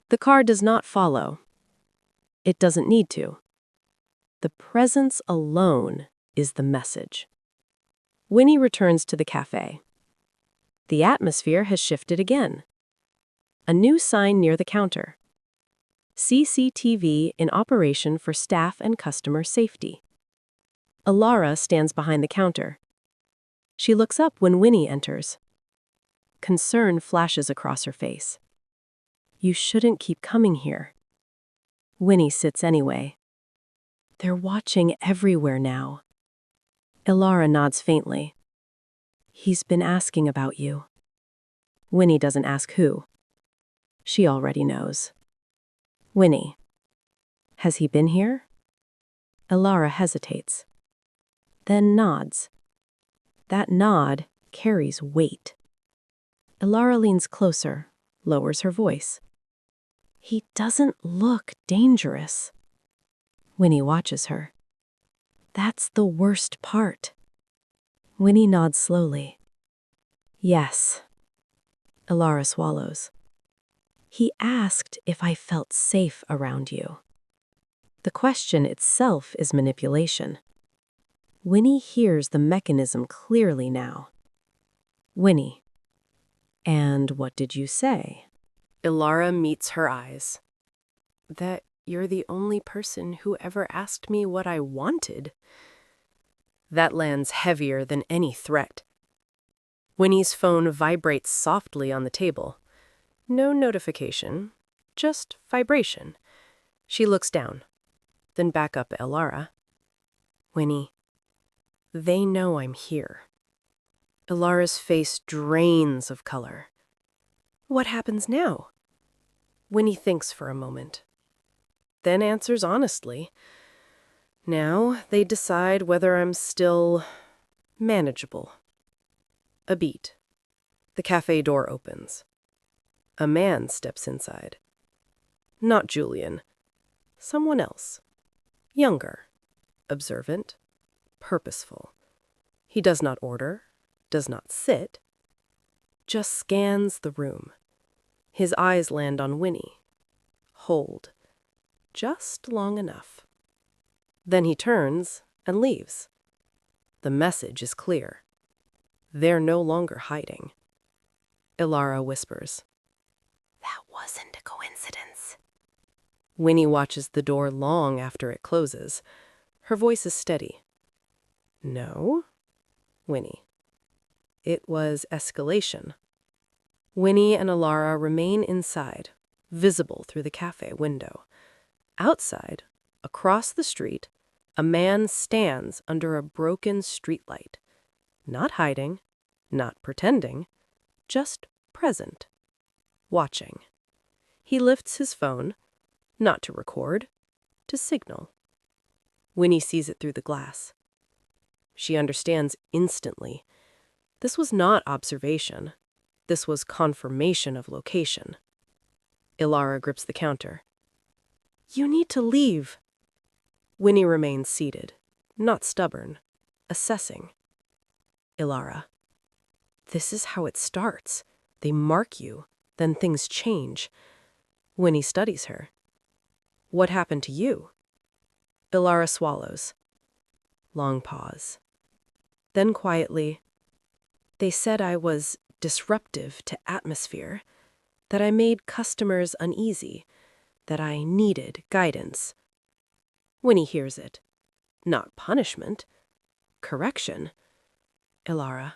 The car does not follow. It doesn't need to. The presence alone is the message. Winnie returns to the cafe. The atmosphere has shifted again. A new sign near the counter. CCTV in operation for staff and customer safety. Alara stands behind the counter. She looks up when Winnie enters. Concern flashes across her face. You shouldn't keep coming here. Winnie sits anyway. They're watching everywhere now. Alara nods faintly. He's been asking about you. Winnie doesn't ask who. She already knows. Winnie. Has he been here? Alara hesitates. Then nods. That nod carries weight. Alara leans closer, lowers her voice. He doesn't look dangerous. Winnie watches her. That's the worst part. Winnie nods slowly. Yes. Alara swallows. He asked if I felt safe around you. The question itself is manipulation. Winnie hears the mechanism clearly now. Winnie. And what did you say? Alara meets her eyes. That you're the only person who ever asked me what I wanted. That lands heavier than any threat. Winnie's phone vibrates softly on the table. No notification, just vibration. She looks down, then back up at Alara. Winnie, they know I'm here. Alara's face drains of color. What happens now? Winnie thinks for a moment, then answers honestly. Now they decide whether I'm still manageable. A beat. The cafe door opens. A man steps inside. Not Julian. Someone else. Younger. Observant. Purposeful. He does not order. Does not sit. Just scans the room. His eyes land on Winnie. Hold. Just long enough. Then he turns and leaves. The message is clear. They're no longer hiding. Alara whispers. That wasn't a coincidence. Winnie watches the door long after it closes. Her voice is steady. No, Winnie. It was escalation. Winnie and Alara remain inside, visible through the cafe window. Outside, across the street, a man stands under a broken streetlight. Not hiding, not pretending, just present, watching. He lifts his phone, not to record, to signal. Winnie sees it through the glass. She understands instantly. This was not observation. This was confirmation of location. Alara grips the counter. You need to leave. Winnie remains seated, not stubborn, assessing. Alara. This is how it starts. They mark you, then things change. Winnie studies her. What happened to you? Alara swallows. Long pause. Then quietly, they said I was disruptive to atmosphere, that I made customers uneasy, that I needed guidance. Winnie hears it. Not punishment. Correction. Ilara.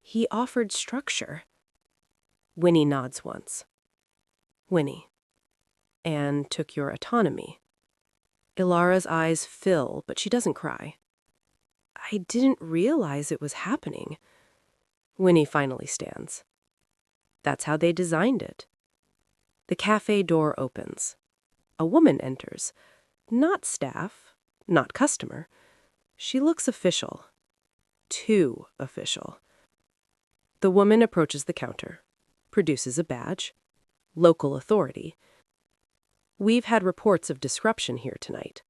He offered structure. Winnie nods once. Winnie. And took your autonomy. Ilara's eyes fill, but she doesn't cry. I didn't realize it was happening. Winnie finally stands. That's how they designed it. The cafe door opens. A woman enters. Not staff, not customer. She looks official. Too official. The woman approaches the counter, produces a badge. Local authority. We've had reports of disruption here tonight.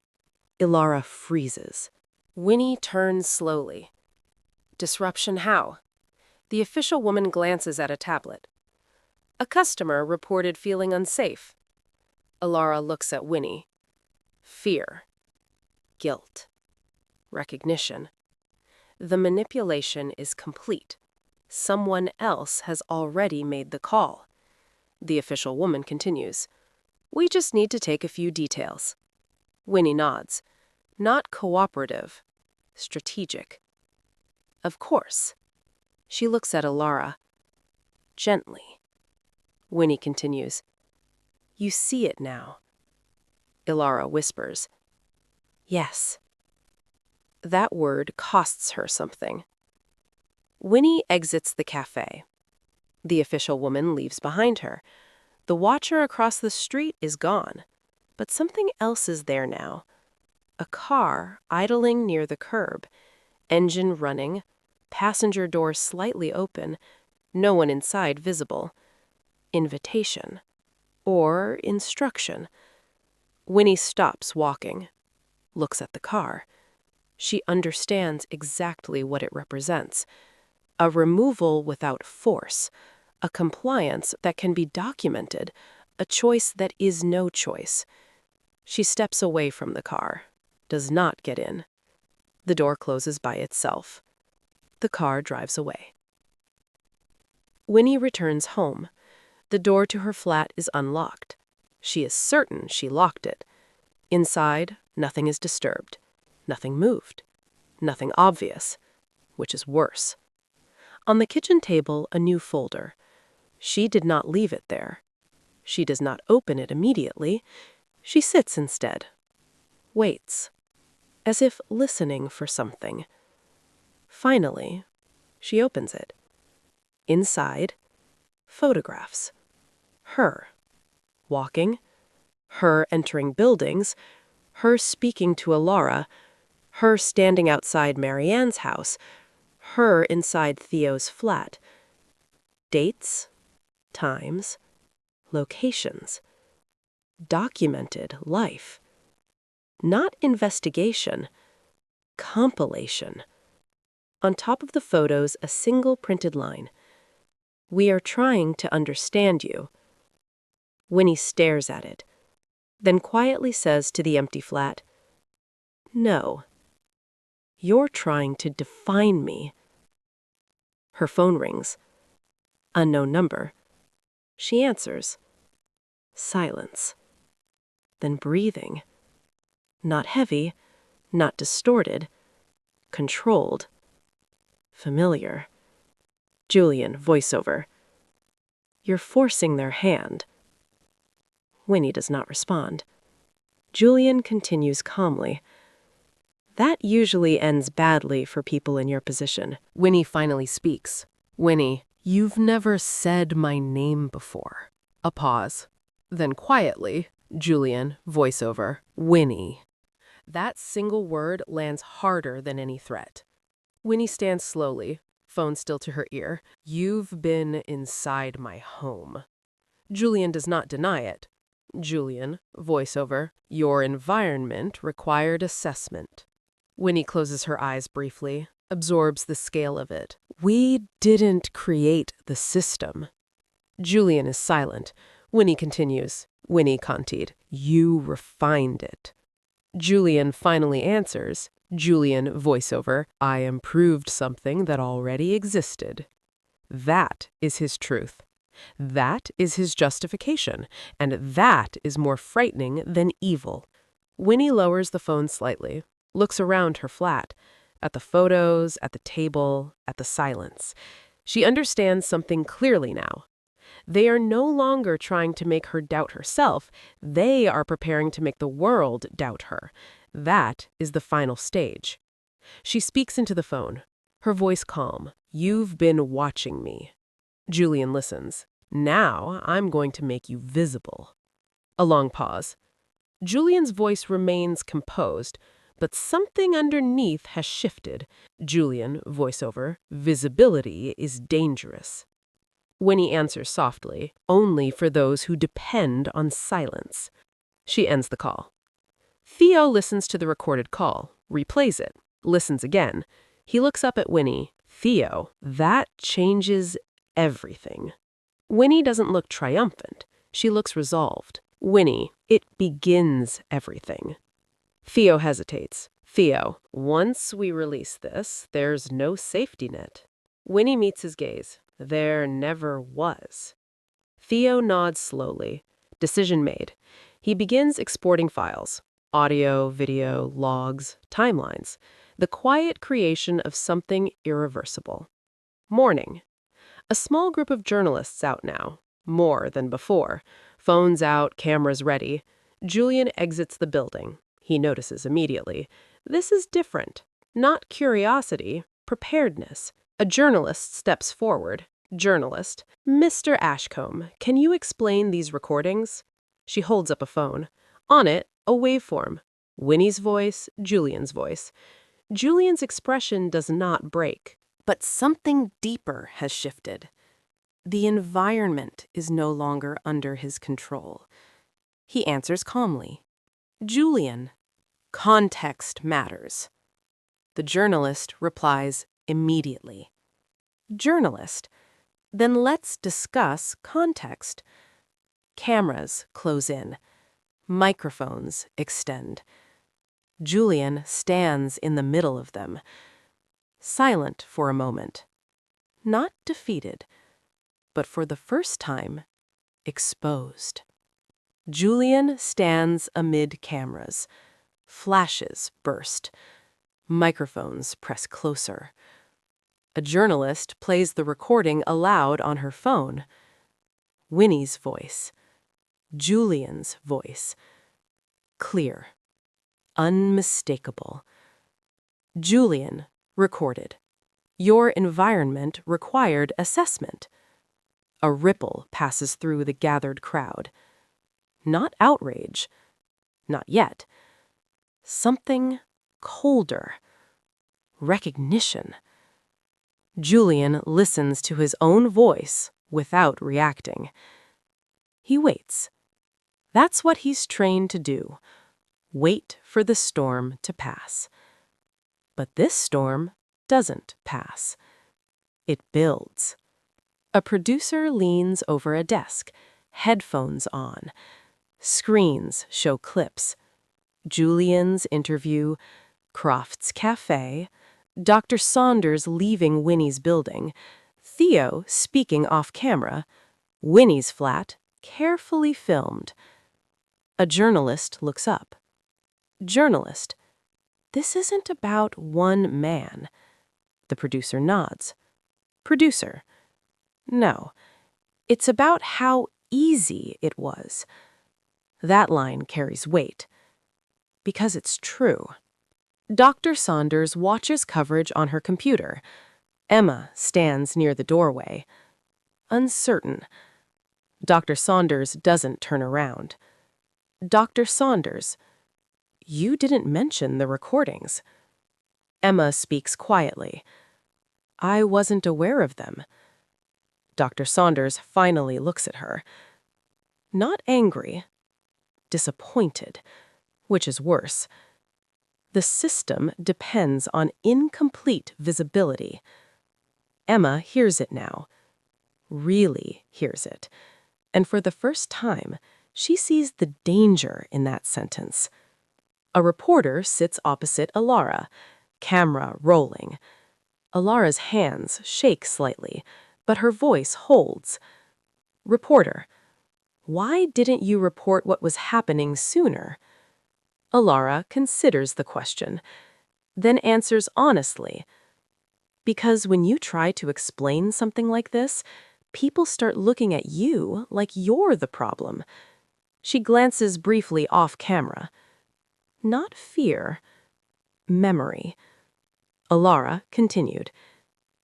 Ilara freezes. Winnie turns slowly. Disruption how? The official woman glances at a tablet. A customer reported feeling unsafe. Ilara looks at Winnie. Fear. Guilt. Recognition. The manipulation is complete. Someone else has already made the call. The official woman continues. We just need to take a few details. Winnie nods. Not cooperative. Strategic. Of course. She looks at Ilara. Gently. Winnie continues. You see it now. Ilara whispers. Yes. That word costs her something. Winnie exits the cafe. The official woman leaves behind her. The watcher across the street is gone, but something else is there now. A car idling near the curb, engine running, passenger door slightly open, no one inside visible. Invitation. Or instruction. Winnie stops walking, looks at the car. She understands exactly what it represents. A removal without force. A compliance that can be documented, a choice that is no choice. She steps away from the car, does not get in. The door closes by itself. The car drives away. Winnie returns home. The door to her flat is unlocked. She is certain she locked it. Inside, nothing is disturbed. Nothing moved. Nothing obvious, which is worse. On the kitchen table, a new folder. She did not leave it there. She does not open it immediately. She sits instead. Waits. As if listening for something. Finally, she opens it. Inside, photographs. Her. Walking. Her entering buildings. Her speaking to Ilara. Her standing outside Marianne's house. Her inside Theo's flat. Dates. Times, locations, documented life. Not investigation, compilation. On top of the photos, a single printed line. We are trying to understand you. Winnie stares at it, then quietly says to the empty flat, No. You're trying to define me. Her phone rings. Unknown number. She answers. Silence. Then breathing. Not heavy, not distorted. Controlled. Familiar. Julian, voiceover. You're forcing their hand. Winnie does not respond. Julian continues calmly. That usually ends badly for people in your position. Winnie finally speaks. Winnie. You've never said my name before. A pause. Then quietly, Julian, voiceover, Winnie. That single word lands harder than any threat. Winnie stands slowly, phone still to her ear. You've been inside my home. Julian does not deny it. Julian, voiceover, your environment required assessment. Winnie closes her eyes briefly, absorbs the scale of it. We didn't create the system. Julian is silent. Winnie continues. Winnie Contied. You refined it. Julian finally answers. Julian, voiceover, I improved something that already existed. That is his truth. That is his justification. And that is more frightening than evil. Winnie lowers the phone slightly, looks around her flat, at the photos, at the table, at the silence. She understands something clearly now. They are no longer trying to make her doubt herself. They are preparing to make the world doubt her. That is the final stage. She speaks into the phone, her voice calm. "You've been watching me." Julian listens. "Now I'm going to make you visible." A long pause. Julian's voice remains composed, but something underneath has shifted. Julian, voiceover, "Visibility is dangerous." Winnie answers softly, "Only for those who depend on silence." She ends the call. Theo listens to the recorded call, replays it, listens again. He looks up at Winnie. "Theo, that changes everything." Winnie doesn't look triumphant. She looks resolved. "Winnie, it begins everything." Theo hesitates. "Theo, once we release this, there's no safety net." Winnie meets his gaze. "There never was." Theo nods slowly. Decision made. He begins exporting files. Audio, video, logs, timelines. The quiet creation of something irreversible. Morning. A small group of journalists out now. More than before. Phones out, cameras ready. Julian exits the building. He notices immediately. This is different. Not curiosity, preparedness. A journalist steps forward. Journalist. "Mr. Ashcombe, can you explain these recordings?" She holds up a phone. On it, a waveform. Winnie's voice, Julian's voice. Julian's expression does not break. But something deeper has shifted. The environment is no longer under his control. He answers calmly. "Julian, context matters." The journalist replies immediately. Journalist, "Then let's discuss context." Cameras close in. Microphones extend. Julian stands in the middle of them, silent for a moment. Not defeated, but for the first time, exposed. Julian stands amid cameras. Flashes burst. Microphones press closer. A journalist plays the recording aloud on her phone. Winnie's voice. Julian's voice. Clear. Unmistakable. "Julian, recorded. Your environment required assessment." A ripple passes through the gathered crowd. Not outrage. Not yet. Something colder. Recognition. Julian listens to his own voice without reacting. He waits. That's what he's trained to do. Wait for the storm to pass. But this storm doesn't pass. It builds. A producer leans over a desk, headphones on. Screens show clips. Julian's interview, Croft's cafe, Dr. Saunders leaving Winnie's building, Theo speaking off camera, Winnie's flat, carefully filmed. A journalist looks up. Journalist, "This isn't about one man." The producer nods. Producer, "No, it's about how easy it was." That line carries weight. Because it's true. Dr. Saunders watches coverage on her computer. Emma stands near the doorway. Uncertain. Dr. Saunders doesn't turn around. "Dr. Saunders, you didn't mention the recordings." Emma speaks quietly. "I wasn't aware of them." Dr. Saunders finally looks at her. Not angry. Disappointed. Which is worse. The system depends on incomplete visibility. Emma hears it now. Really hears it. And for the first time, she sees the danger in that sentence. A reporter sits opposite Alara, camera rolling. Alara's hands shake slightly, but her voice holds. Reporter, "Why didn't you report what was happening sooner?" Alara considers the question, then answers honestly. Because when you try to explain something like this, people start looking at you like you're the problem. She glances briefly off camera. Not fear, memory. Alara continued.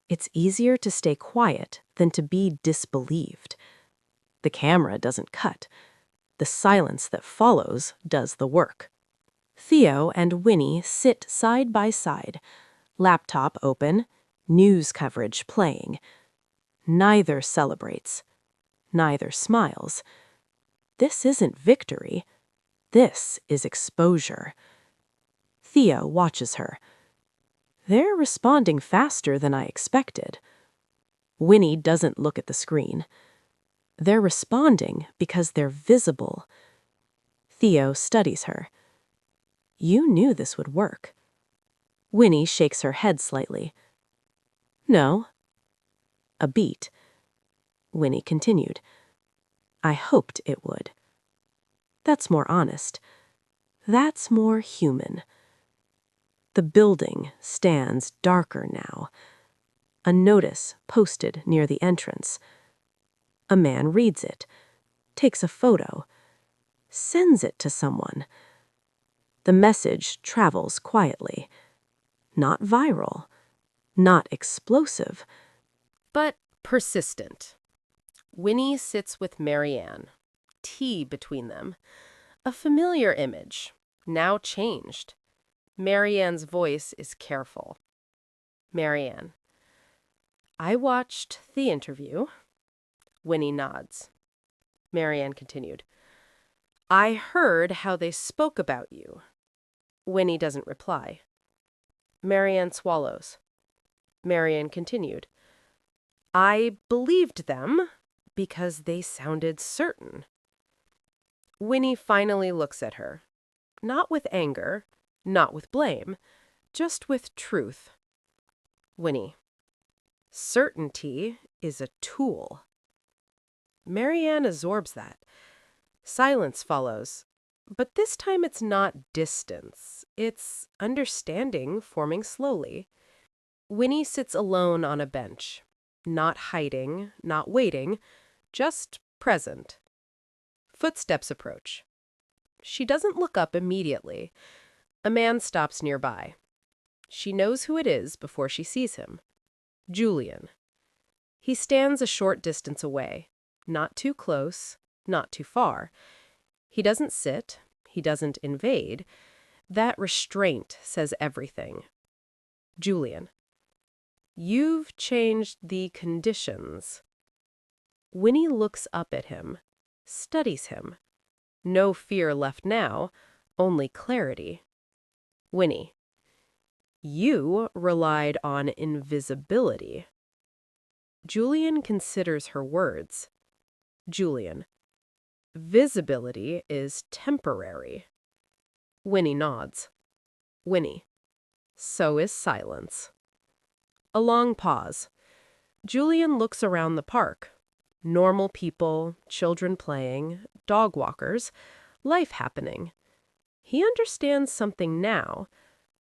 It's easier to stay quiet than to be disbelieved. The camera doesn't cut. The silence that follows does the work. Theo and Winnie sit side by side, laptop open, news coverage playing. Neither celebrates. Neither smiles. This isn't victory. This is exposure. Theo watches her. They're responding faster than I expected. Winnie doesn't look at the screen. They're responding because they're visible. Theo studies her. You knew this would work. Winnie shakes her head slightly. No. A beat. Winnie continued. I hoped it would. That's more honest. That's more human. The building stands darker now. A notice posted near the entrance. A man reads it, takes a photo, sends it to someone. The message travels quietly. Not viral, not explosive, but persistent. Winnie sits with Marianne, tea between them. A familiar image, now changed. Marianne's voice is careful. Marianne. I watched the interview. Winnie nods. Marianne continued. I heard how they spoke about you. Winnie doesn't reply. Marianne swallows. Marianne continued. I believed them because they sounded certain. Winnie finally looks at her. Not with anger, not with blame, just with truth. Winnie. Certainty is a tool. Marianne absorbs that. Silence follows. But this time it's not distance. It's understanding forming slowly. Winnie sits alone on a bench. Not hiding, not waiting, just present. Footsteps approach. She doesn't look up immediately. A man stops nearby. She knows who it is before she sees him. Julian. He stands a short distance away. Not too close, not too far. He doesn't sit. He doesn't invade. That restraint says everything. Julian. You've changed the conditions. Winnie looks up at him, studies him. No fear left now, only clarity. Winnie. You relied on invisibility. Julian considers her words. Julian. Visibility is temporary. Winnie nods. Winnie. So is silence. A long pause. Julian looks around the park. Normal people, children playing, dog walkers, life happening. He understands something now.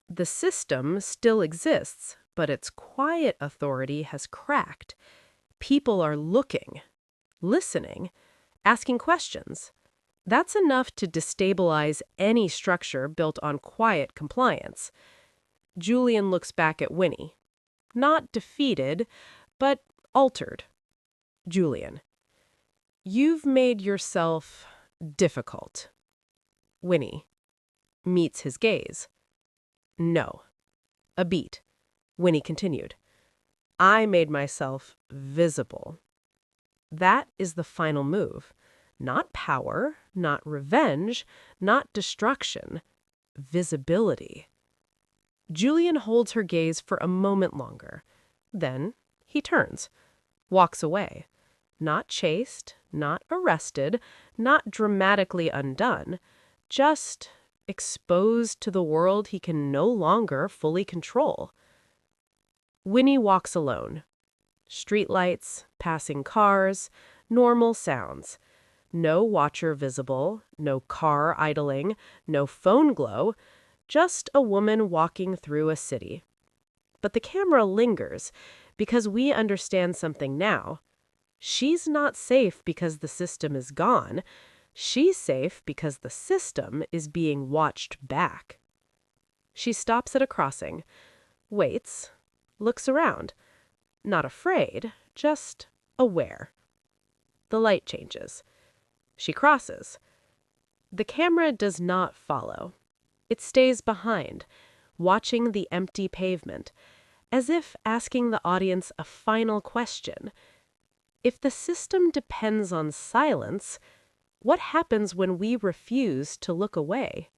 The system still exists, but its quiet authority has cracked. People are looking, listening, asking questions. That's enough to destabilize any structure built on quiet compliance. Julian looks back at Winnie. Not defeated, but altered. Julian. You've made yourself difficult. Winnie. Meets his gaze. No. A beat. Winnie continued. I made myself visible. That is the final move. Not power, not revenge, not destruction. Visibility. Julian holds her gaze for a moment longer. Then he turns, walks away. Not chased, not arrested, not dramatically undone, just exposed to the world he can no longer fully control. Winnie walks alone. Streetlights, passing cars, normal sounds. No watcher visible, no car idling, no phone glow, just a woman walking through a city. But the camera lingers because we understand something now. She's not safe because the system is gone. She's safe because the system is being watched back. She stops at a crossing, waits, looks around. Not afraid, just aware. The light changes. She crosses. The camera does not follow. It stays behind, watching the empty pavement, as if asking the audience a final question. If the system depends on silence, what happens when we refuse to look away?